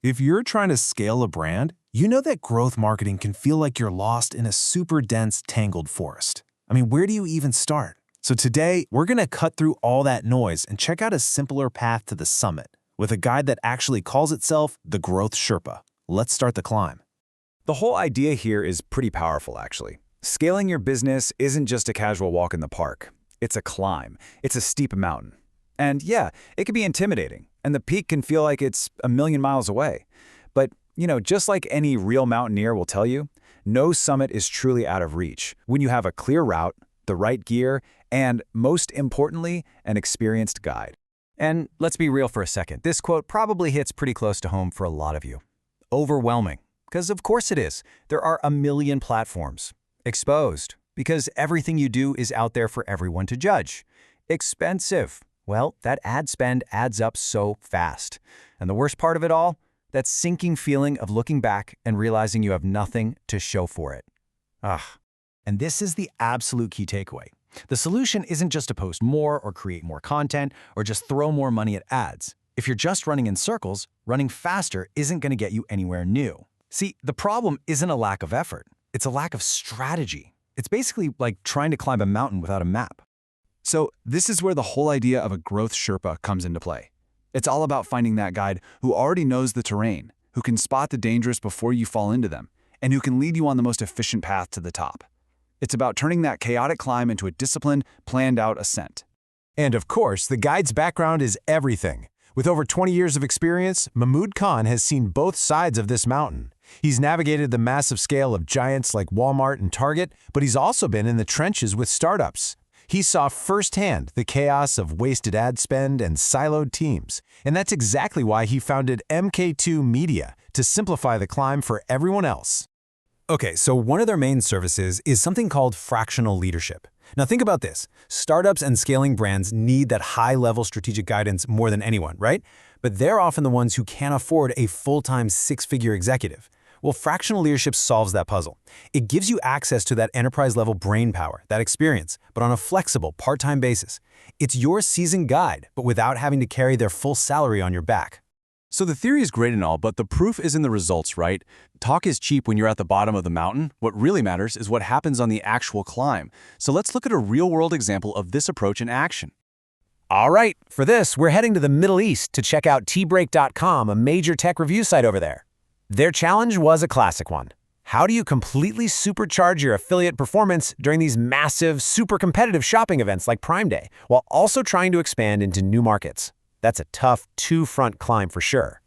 If you're trying to scale a brand, you know that growth marketing can feel like you're lost in a super dense, tangled forest. I mean, where do you even start? So today, we're going to cut through all that noise and check out a simpler path to the summit with a guide that actually calls itself the Growth Sherpa. Let's start the climb. The whole idea here is pretty powerful, actually. Scaling your business isn't just a casual walk in the park. It's a climb. It's a steep mountain. And yeah, it can be intimidating, and the peak can feel like it's a million miles away. But, just like any real mountaineer will tell you, no summit is truly out of reach when you have a clear route, the right gear, and, most importantly, an experienced guide. And let's be real for a second. This quote probably hits pretty close to home for a lot of you. Overwhelming, because of course it is. There are a million platforms. Exposed, because everything you do is out there for everyone to judge. Expensive. Well, that ad spend adds up so fast. And the worst part of it all? That sinking feeling of looking back and realizing you have nothing to show for it. And this is the absolute key takeaway. The solution isn't just to post more or create more content or just throw more money at ads. If you're just running in circles, running faster isn't going to get you anywhere new. See, the problem isn't a lack of effort. It's a lack of strategy. It's basically like trying to climb a mountain without a map. So this is where the whole idea of a growth Sherpa comes into play. It's all about finding that guide who already knows the terrain, who can spot the dangers before you fall into them, and who can lead you on the most efficient path to the top. It's about turning that chaotic climb into a disciplined, planned-out ascent. And of course, the guide's background is everything. With over 20 years of experience, Mahmood Khan has seen both sides of this mountain. He's navigated the massive scale of giants like Walmart and Target, but he's also been in the trenches with startups. He saw firsthand the chaos of wasted ad spend and siloed teams. And that's exactly why he founded MK2 Media, to simplify the climb for everyone else. Okay, so one of their main services is something called fractional leadership. Now think about this. Startups and scaling brands need that high-level strategic guidance more than anyone, right? But they're often the ones who can't afford a full-time six-figure executive. Well, fractional leadership solves that puzzle. It gives you access to that enterprise-level brain power, that experience, but on a flexible, part-time basis. It's your seasoned guide, but without having to carry their full salary on your back. So the theory is great and all, but the proof is in the results, right? Talk is cheap when you're at the bottom of the mountain. What really matters is what happens on the actual climb. So let's look at a real-world example of this approach in action. All right, for this, we're heading to the Middle East to check out tbreak.com, a major tech review site over there. Their challenge was a classic one. How do you completely supercharge your affiliate performance during these massive, super competitive shopping events like Prime Day, while also trying to expand into new markets? That's a tough two-front climb for sure.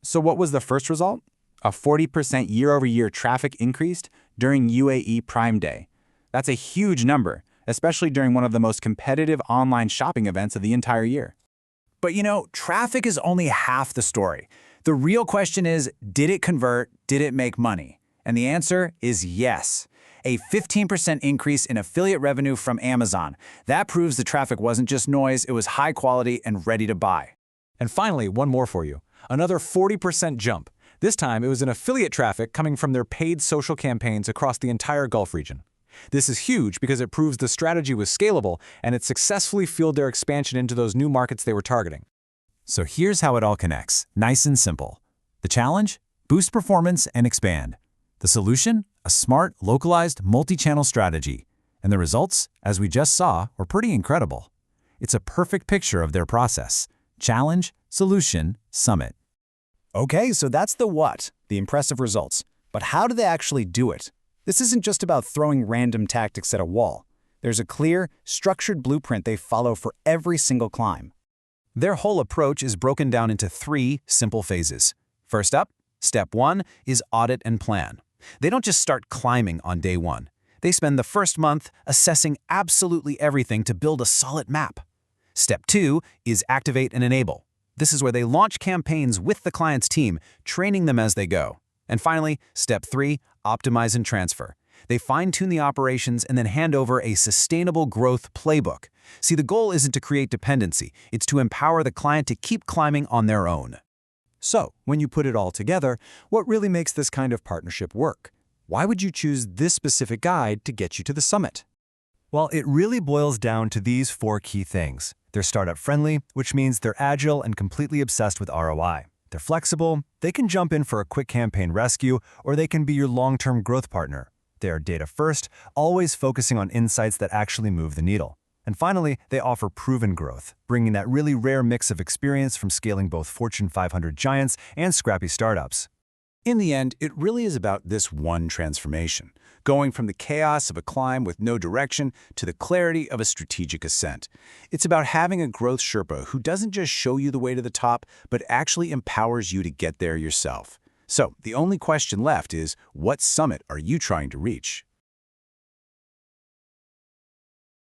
So what was the first result? A 40% year-over-year traffic increase during UAE Prime Day. That's a huge number, especially during one of the most competitive online shopping events of the entire year. But traffic is only half the story. The real question is, did it convert? Did it make money? And the answer is yes. A 15% increase in affiliate revenue from Amazon. That proves the traffic wasn't just noise, it was high quality and ready to buy. And finally, one more for you. Another 40% jump. This time, it was in affiliate traffic coming from their paid social campaigns across the entire Gulf region. This is huge because it proves the strategy was scalable and it successfully fueled their expansion into those new markets they were targeting. So here's how it all connects, nice and simple. The challenge? Boost performance and expand. The solution? A smart, localized, multi-channel strategy. And the results, as we just saw, were pretty incredible. It's a perfect picture of their process. Challenge, solution, summit. Okay, so that's the what, the impressive results. But how do they actually do it? This isn't just about throwing random tactics at a wall. There's a clear, structured blueprint they follow for every single climb. Their whole approach is broken down into 3 simple phases. First up, step 1 is audit and plan. They don't just start climbing on day 1. They spend the first month assessing absolutely everything to build a solid map. Step 2 is activate and enable. This is where they launch campaigns with the client's team, training them as they go. And finally, step 3, optimize and transfer. They fine-tune the operations and then hand over a sustainable growth playbook. See, the goal isn't to create dependency, it's to empower the client to keep climbing on their own. So, when you put it all together, what really makes this kind of partnership work? Why would you choose this specific guide to get you to the summit? Well, it really boils down to these 4 key things. They're startup-friendly, which means they're agile and completely obsessed with ROI. They're flexible, they can jump in for a quick campaign rescue, or they can be your long-term growth partner. They are data-first, always focusing on insights that actually move the needle. And finally, they offer proven growth, bringing that really rare mix of experience from scaling both Fortune 500 giants and scrappy startups. In the end, it really is about this one transformation, going from the chaos of a climb with no direction to the clarity of a strategic ascent. It's about having a growth Sherpa who doesn't just show you the way to the top, but actually empowers you to get there yourself. So, the only question left is, what summit are you trying to reach?